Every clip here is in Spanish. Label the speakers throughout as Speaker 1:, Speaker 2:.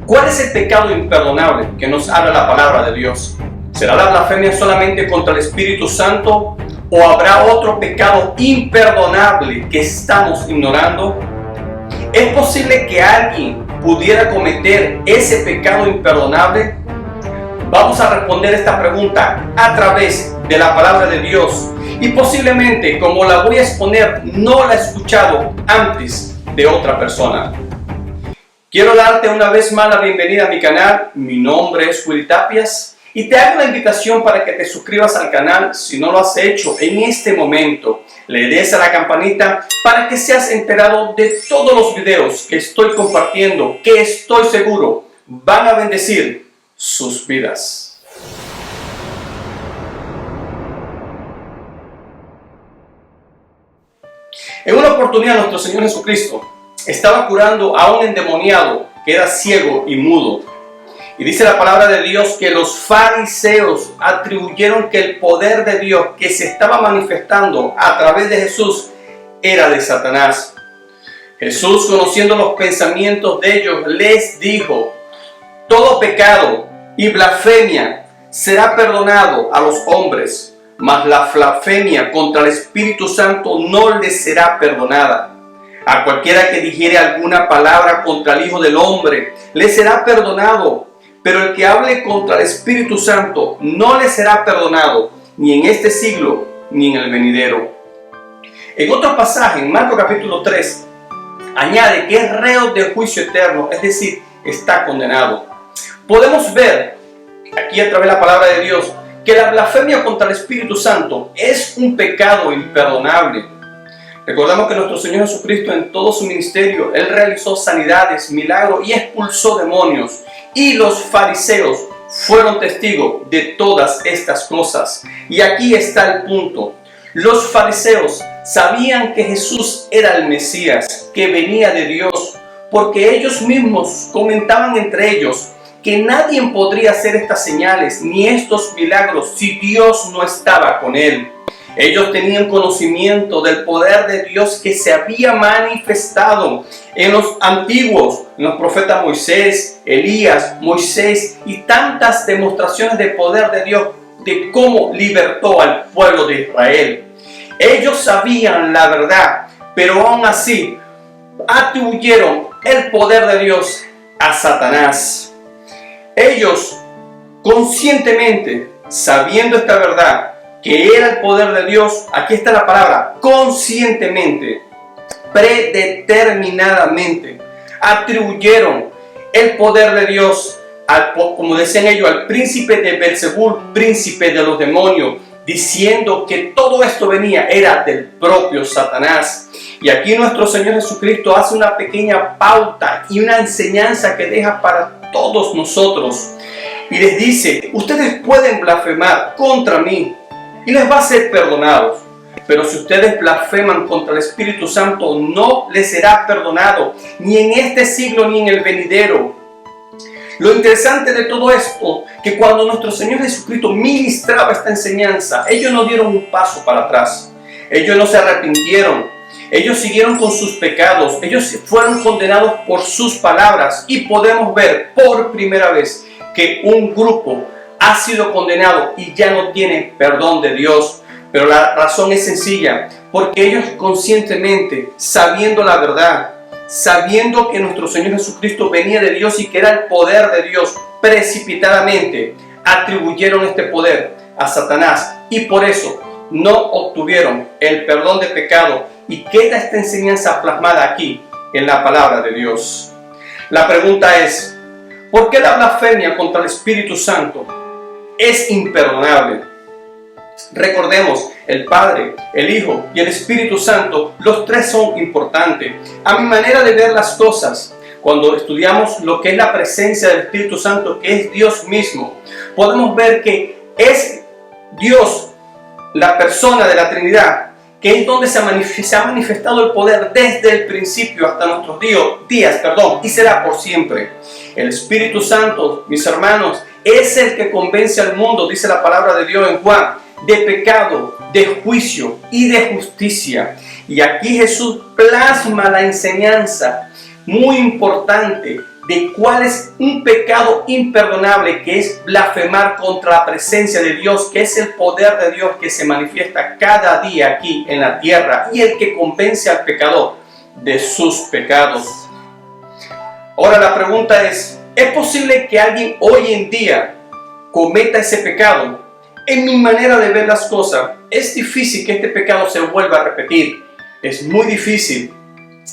Speaker 1: ¿Cuál es el pecado imperdonable que nos habla la palabra de Dios? ¿Será la blasfemia solamente contra el Espíritu Santo o habrá otro pecado imperdonable que estamos ignorando? ¿Es posible que alguien pudiera cometer ese pecado imperdonable? Vamos a responder esta pregunta a través de la palabra de Dios y posiblemente, como la voy a exponer, no la he escuchado antes de otra persona. Quiero darte una vez más la bienvenida a mi canal. Mi nombre es Willy Tapias y te hago la invitación para que te suscribas al canal si no lo has hecho en este momento. Le des a la campanita para que seas enterado de todos los videos que estoy compartiendo, que estoy seguro van a bendecir sus vidas. En una oportunidad nuestro Señor Jesucristo estaba curando a un endemoniado que era ciego y mudo. Y dice la palabra de Dios que los fariseos atribuyeron que el poder de Dios que se estaba manifestando a través de Jesús era de Satanás. Jesús, conociendo los pensamientos de ellos, les dijo: todo pecado y blasfemia será perdonado a los hombres, mas la blasfemia contra el Espíritu Santo no les será perdonada. A cualquiera que dijere alguna palabra contra el Hijo del Hombre, le será perdonado. Pero el que hable contra el Espíritu Santo no le será perdonado, ni en este siglo, ni en el venidero. En otro pasaje, en Marcos capítulo 3, añade que es reo de juicio eterno, es decir, está condenado. Podemos ver, aquí a través de la palabra de Dios, que la blasfemia contra el Espíritu Santo es un pecado imperdonable. Recordamos que nuestro Señor Jesucristo en todo su ministerio, Él realizó sanidades, milagros y expulsó demonios. Y los fariseos fueron testigos de todas estas cosas. Y aquí está el punto. Los fariseos sabían que Jesús era el Mesías, que venía de Dios, porque ellos mismos comentaban entre ellos que nadie podría hacer estas señales ni estos milagros si Dios no estaba con él. Ellos tenían conocimiento del poder de Dios que se había manifestado en los antiguos, en los profetas Moisés, Elías, Moisés y tantas demostraciones de poder de Dios, de cómo libertó al pueblo de Israel. Ellos sabían la verdad, pero aún así atribuyeron el poder de Dios a Satanás. Ellos conscientemente, sabiendo esta verdad, que era el poder de Dios, aquí está la palabra, conscientemente, predeterminadamente, atribuyeron el poder de Dios, como decían ellos, al príncipe de Beelzebul, príncipe de los demonios, diciendo que todo esto era del propio Satanás. Y aquí nuestro Señor Jesucristo hace una pequeña pauta y una enseñanza que deja para todos nosotros. Y les dice: ustedes pueden blasfemar contra mí y les va a ser perdonados. Pero si ustedes blasfeman contra el Espíritu Santo, no les será perdonado, ni en este siglo ni en el venidero. Lo interesante de todo esto, que cuando nuestro Señor Jesucristo ministraba esta enseñanza, ellos no dieron un paso para atrás. Ellos no se arrepintieron. Ellos siguieron con sus pecados. Ellos fueron condenados por sus palabras. Y podemos ver por primera vez que un grupo ha sido condenado y ya no tiene perdón de Dios. Pero la razón es sencilla, porque ellos conscientemente, sabiendo la verdad, sabiendo que nuestro Señor Jesucristo venía de Dios y que era el poder de Dios, precipitadamente atribuyeron este poder a Satanás y por eso no obtuvieron el perdón de pecado. Y queda esta enseñanza plasmada aquí en la palabra de Dios. La pregunta es: ¿por qué la blasfemia contra el Espíritu Santo es imperdonable? Recordemos, el Padre, el Hijo y el Espíritu Santo, los tres son importantes. A mi manera de ver las cosas, cuando estudiamos lo que es la presencia del Espíritu Santo, que es Dios mismo, podemos ver que es Dios, la persona de la Trinidad, que es donde se ha manifestado el poder desde el principio hasta nuestros días, y será por siempre. El Espíritu Santo, mis hermanos, es el que convence al mundo, dice la palabra de Dios en Juan, de pecado, de juicio y de justicia. Y aquí Jesús plasma la enseñanza muy importante de cuál es un pecado imperdonable, que es blasfemar contra la presencia de Dios, que es el poder de Dios que se manifiesta cada día aquí en la tierra y el que convence al pecador de sus pecados. Ahora la pregunta ¿es posible que alguien hoy en día cometa ese pecado? En mi manera de ver las cosas, es difícil que este pecado se vuelva a repetir. Es muy difícil.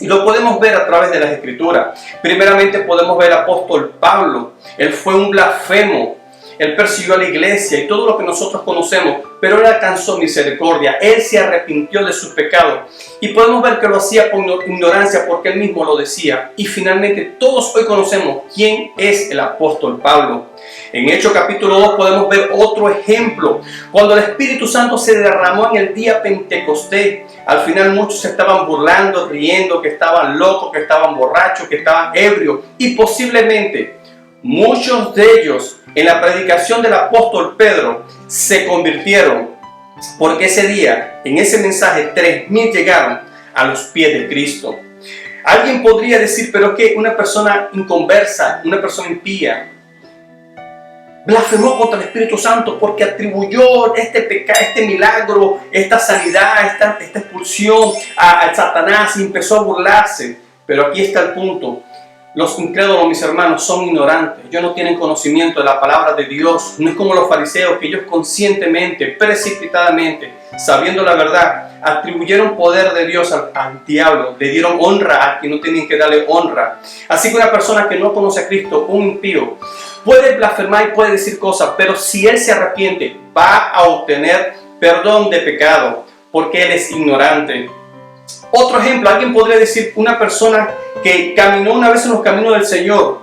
Speaker 1: Y lo podemos ver a través de las Escrituras. Primeramente podemos ver al apóstol Pablo. Él fue un blasfemo. Él persiguió a la iglesia y todo lo que nosotros conocemos, pero él alcanzó misericordia. Él se arrepintió de sus pecados. Y podemos ver que lo hacía por ignorancia, porque él mismo lo decía. Y finalmente todos hoy conocemos quién es el apóstol Pablo. En Hechos capítulo 2 podemos ver otro ejemplo. Cuando el Espíritu Santo se derramó en el día Pentecostés, al final muchos se estaban burlando, riendo, que estaban locos, que estaban borrachos, que estaban ebrios. Y posiblemente muchos de ellos en la predicación del apóstol Pedro se convirtieron, porque ese día, en ese mensaje, 3,000 llegaron a los pies de Cristo. Alguien podría decir, pero es que una persona inconversa, una persona impía, blasfemó contra el Espíritu Santo porque atribuyó este pecado, este milagro, esta sanidad, esta expulsión a Satanás y empezó a burlarse. Pero aquí está el punto. Los incrédulos, mis hermanos, son ignorantes. Ellos no tienen conocimiento de la palabra de Dios. No es como los fariseos, que ellos conscientemente, precipitadamente, sabiendo la verdad, atribuyeron poder de Dios al diablo. Le dieron honra a quien no tenían que darle honra. Así que una persona que no conoce a Cristo, un impío, puede blasfemar y puede decir cosas, pero si él se arrepiente, va a obtener perdón de pecado, porque él es ignorante. Otro ejemplo, alguien podría decir, una persona que caminó una vez en los caminos del Señor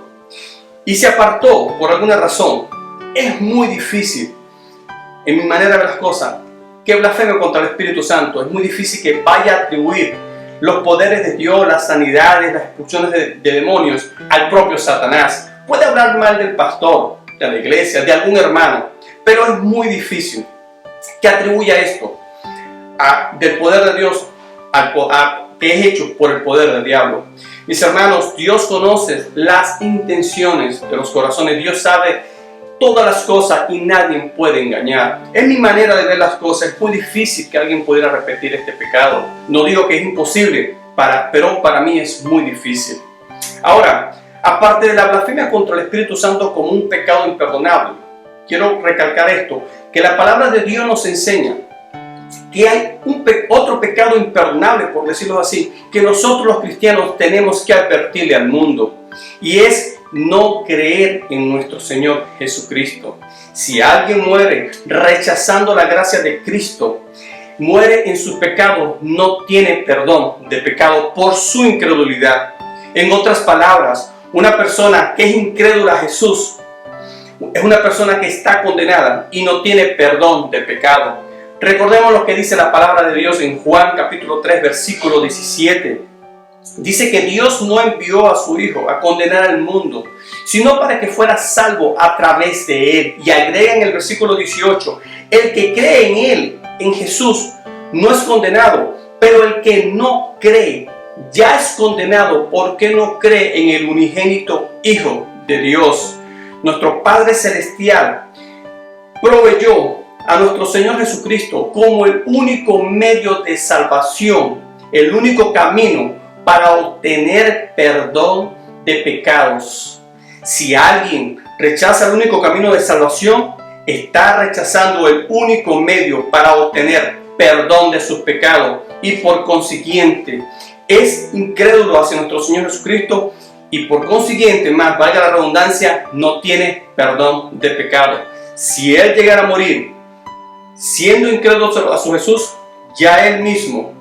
Speaker 1: y se apartó por alguna razón. Es muy difícil, en mi manera de ver las cosas, que blasfeme contra el Espíritu Santo. Es muy difícil que vaya a atribuir los poderes de Dios, las sanidades, las expulsiones de demonios al propio Satanás. Puede hablar mal del pastor, de la iglesia, de algún hermano, pero es muy difícil que atribuya esto del poder de Dios que es hecho por el poder del diablo. Mis hermanos, Dios conoce las intenciones de los corazones. Dios sabe todas las cosas y nadie puede engañar. En mi manera de ver las cosas, es muy difícil que alguien pudiera repetir este pecado. No digo que es imposible, pero para mí es muy difícil. Ahora, aparte de la blasfemia contra el Espíritu Santo como un pecado imperdonable, quiero recalcar esto, que la palabra de Dios nos enseña que hay otro pecado imperdonable, por decirlo así, que nosotros los cristianos tenemos que advertirle al mundo, y es no creer en nuestro Señor Jesucristo. Si alguien muere rechazando la gracia de Cristo, muere en sus pecados, no tiene perdón de pecado por su incredulidad. En otras palabras, una persona que es incrédula a Jesús es una persona que está condenada y no tiene perdón de pecado. Recordemos lo que dice la palabra de Dios en Juan capítulo 3 versículo 17. Dice que Dios no envió a su Hijo a condenar al mundo, sino para que fuera salvo a través de Él. Y agrega en el versículo 18, el que cree en Él, en Jesús, no es condenado, pero el que no cree ya es condenado porque no cree en el unigénito Hijo de Dios. Nuestro Padre Celestial proveyó a nuestro Señor Jesucristo como el único medio de salvación, el único camino para obtener perdón de pecados. Si alguien rechaza el único camino de salvación, está rechazando el único medio para obtener perdón de sus pecados y por consiguiente es incrédulo hacia nuestro Señor Jesucristo y por consiguiente, más valga la redundancia, no tiene perdón de pecado. Si él llegara a morir siendo incrédulo a su Jesús, ya él mismo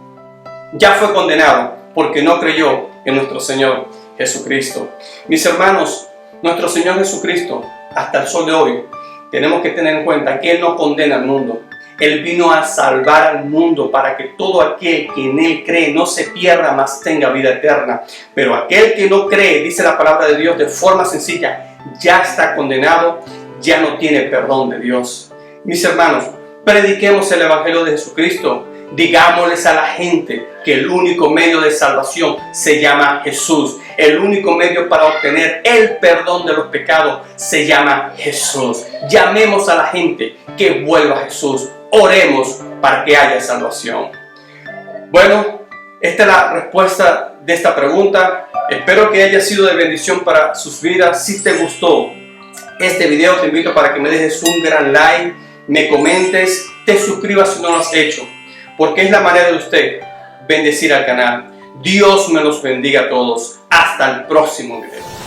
Speaker 1: ya fue condenado porque no creyó en nuestro Señor Jesucristo. Mis hermanos, nuestro Señor Jesucristo, hasta el sol de hoy, tenemos que tener en cuenta que Él no condena al mundo. Él vino a salvar al mundo para que todo aquel que en Él cree no se pierda, mas tenga vida eterna. Pero aquel que no cree, dice la palabra de Dios de forma sencilla, ya está condenado, ya no tiene perdón de Dios. Mis hermanos, prediquemos el Evangelio de Jesucristo. Digámosles a la gente que el único medio de salvación se llama Jesús. El único medio para obtener el perdón de los pecados se llama Jesús. Llamemos a la gente que vuelva a Jesús. Oremos para que haya salvación. Bueno, esta es la respuesta de esta pregunta. Espero que haya sido de bendición para sus vidas. Si te gustó este video, te invito para que me dejes un gran like, me comentes, te suscribas si no lo has hecho, porque es la manera de usted bendecir al canal. Dios me los bendiga a todos. Hasta el próximo video.